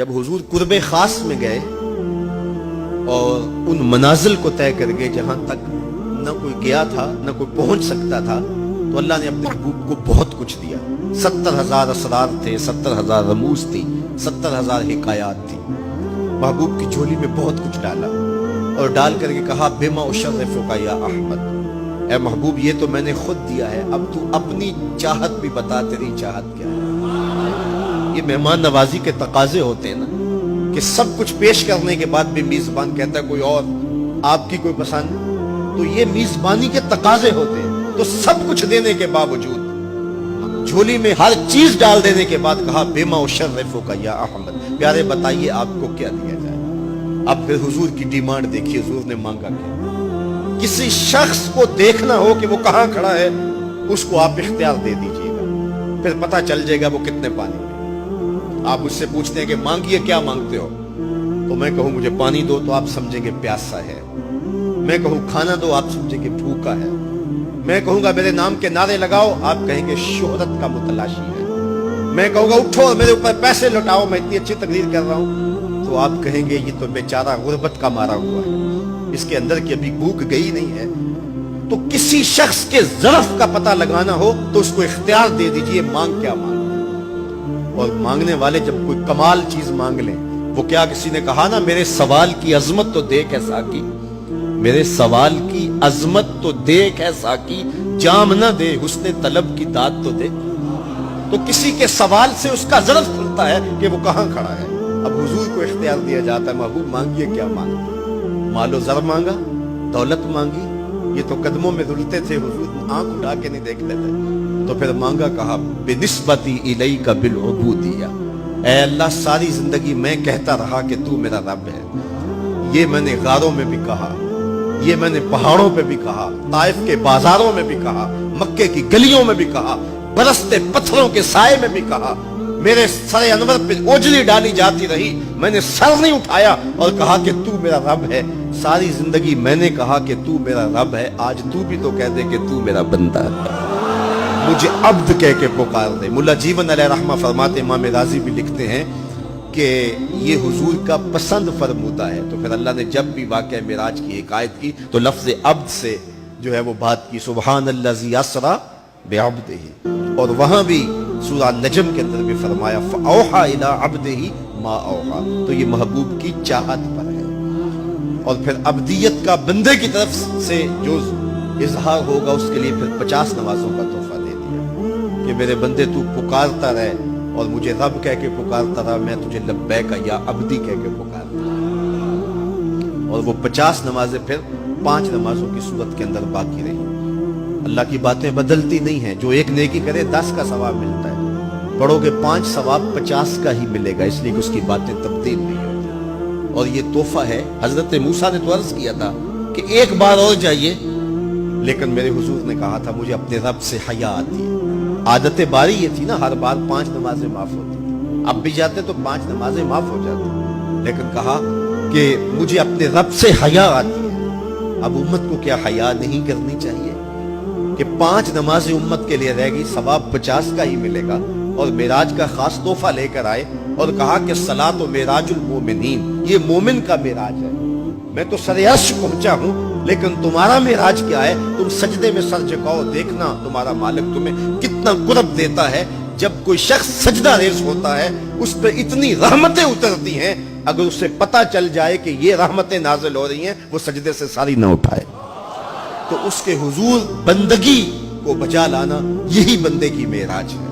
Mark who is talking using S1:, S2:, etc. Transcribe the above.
S1: جب حضور قرب خاص میں گئے اور ان منازل کو طے کر گئے جہاں تک نہ کوئی گیا تھا نہ کوئی پہنچ سکتا تھا، تو اللہ نے اپنے محبوب کو بہت کچھ دیا۔ 70,000 اسرار تھے، 70,000 رموز تھی، 70,000 حکایات تھی۔ محبوب کی جھولی میں بہت کچھ ڈالا اور ڈال کر کے کہا بما اشرفک یا احمد، اے محبوب یہ تو میں نے خود دیا ہے، اب تو اپنی چاہت بھی بتا، تیری چاہت کیا ہے۔ یہ مہمان نوازی کے تقاضے ہوتے ہیں نا، کہ سب کچھ پیش کرنے کے بعد بھی میزبان کہتا ہے کوئی اور آپ کی کوئی پسند، تو یہ میزبانی کے تقاضے ہوتے ہیں۔ تو سب کچھ دینے کے باوجود جھولی میں ہر چیز ڈال دینے کے بعد کہا بما اشرفک یا احمد، پیارے بتائیے آپ کو کیا دیا جائے۔ اب پھر حضور کی ڈیمانڈ دیکھیے، حضور نے مانگا کیا۔ کسی شخص کو دیکھنا ہو کہ وہ کہاں کھڑا ہے، اس کو آپ اختیار دے دیجئے گا، پھر پتہ چل جائے گا وہ کتنے پانی میں۔ آپ اس سے پوچھتے ہیں کہ مانگیے کیا مانگتے ہو، تو میں کہوں مجھے پانی دو تو آپ سمجھیں گے پیاسا ہے، میں کہوں کھانا دو آپ سمجھیں گے بھوکا ہے، میں کہوں گا میرے نام کے نعرے لگاؤ آپ کہیں گے شہرت کا متلاشی ہے، میں کہوں گا اٹھو اور میرے اوپر پیسے لوٹاؤ میں اتنی اچھی تقریر کر رہا ہوں، تو آپ کہیں گے یہ تو بیچارہ غربت کا مارا ہوا ہے، اس کے اندر کی ابھی بھوک گئی نہیں ہے۔ تو کسی شخص کے ظرف کا پتہ لگانا ہو تو اس کو اختیار دے دیجئے مانگ کیا مانگ۔ اور مانگنے والے جب کوئی کمال چیز مانگ لیں، وہ کیا کسی نے کہا نا میرے سوال کی عظمت تو دیکھ ہے ساقی، میرے سوال کی عظمت تو دیکھ ہے ساقی، جام نہ دے حسن طلب کی داد تو دے۔ تو کسی کے سوال سے اس کا ظرف کھلتا ہے کہ وہ کہاں کھڑا ہے۔ اب حضور کو اختیار دیا جاتا ہے محبوب مانگیے کیا مانگتے، مال و زر مانگا، دولت مانگی، یہ تو قدموں میں رلتے تھے، حضور آنکھ اٹھا کے نہیں دیکھتے تھے، تو پھر مانگا کہا بنسبتی الیک بالعبودیہ، اے اللہ ساری زندگی میں کہتا رہا کہ تو میرا رب ہے۔ یہ میں نے غاروں میں بھی کہا، یہ میں نے پہاڑوں پہ بھی کہا، طائف کے بازاروں میں بھی کہا، مکے کی گلیوں میں بھی کہا، برستے پتھروں کے سائے میں بھی کہا، میرے سر انور پہ اوجلی ڈالی جاتی رہی، میں نے سر نہیں اٹھایا اور کہا کہ تو میرا رب ہے۔ ساری زندگی میں نے کہا کہ تو میرا رب ہے، آج تو بھی تو کہہ دے کہ تو میرا بندہ ہے، مجھے عبد کہہ کے پکار دے۔ ملا جیون علیہ رحمہ فرماتے، امام راضی بھی لکھتے ہیں کہ یہ حضور کا پسند فرمودہ ہے۔ تو پھر اللہ نے جب بھی واقعہ معراج کی حکایت کی تو لفظ عبد سے جو ہے وہ بات کی، سبحان الذی اسریٰ بعبدہ، اور وہاں بھی سورہ نجم کے اندر بھی فرمایا فاوحیٰ الی عبدہ ما اوحیٰ، تو یہ محبوب کی چاہت پر ہے۔ اور پھر عبدیت کا بندے کی طرف سے جو اظہار ہوگا اس کے لیے پھر 50 نمازوں کا تحفہ دے دیا کہ میرے بندے تو پکارتا رہے اور مجھے رب کہہ کے پکارتا رہا، میں تجھے لبیک یا عبدی کہہ کے پکارتا رہا۔ اور وہ 50 نمازیں پھر 5 نمازوں کی صورت کے اندر باقی رہی۔ اللہ کی باتیں بدلتی نہیں ہیں، جو ایک نیکی کرے 10 کا ثواب ملتا ہے، پڑھو گے 5 ثواب 50 کا ہی ملے گا، اس لیے کہ اس کی باتیں تبدیل نہیں ہوتی۔ اور یہ تحفہ ہے۔ حضرت موسیٰ نے تو عرض کیا تھا کہ ایک بار اور جائیے، لیکن میرے حضور نے کہا تھا مجھے اپنے رب سے حیا آتی ہے۔ عادت باری یہ تھی نا، ہر بار 5 نمازیں معاف ہوتی تھی، اب بھی جاتے تو 5 نمازیں معاف ہو جاتی، لیکن کہا کہ مجھے اپنے رب سے حیا آتی ہے۔ اب امت کو کیا حیا نہیں کرنی چاہیے کہ 5 نمازیں امت کے لیے رہ گئی، ثواب 50 کا ہی ملے گا، اور معراج کا خاص تحفہ لے کر آئے اور کہا کہ صلاۃ و معراج المومنین، یہ مومن کا معراج ہے۔ میں تو سر عرش پہنچا ہوں، لیکن تمہارا معراج کیا ہے؟ تم سجدے میں سر جھکاؤ، دیکھنا تمہارا مالک تمہیں کتنا قرب دیتا ہے۔ جب کوئی شخص سجدہ ریز ہوتا ہے اس پہ اتنی رحمتیں اترتی ہیں، اگر اسے پتہ چل جائے کہ یہ رحمتیں نازل ہو رہی ہیں، وہ سجدے سے ساری نہ اٹھائے۔ تو اس کے حضور بندگی کو بجا لانا، یہی بندے کی معراج ہے۔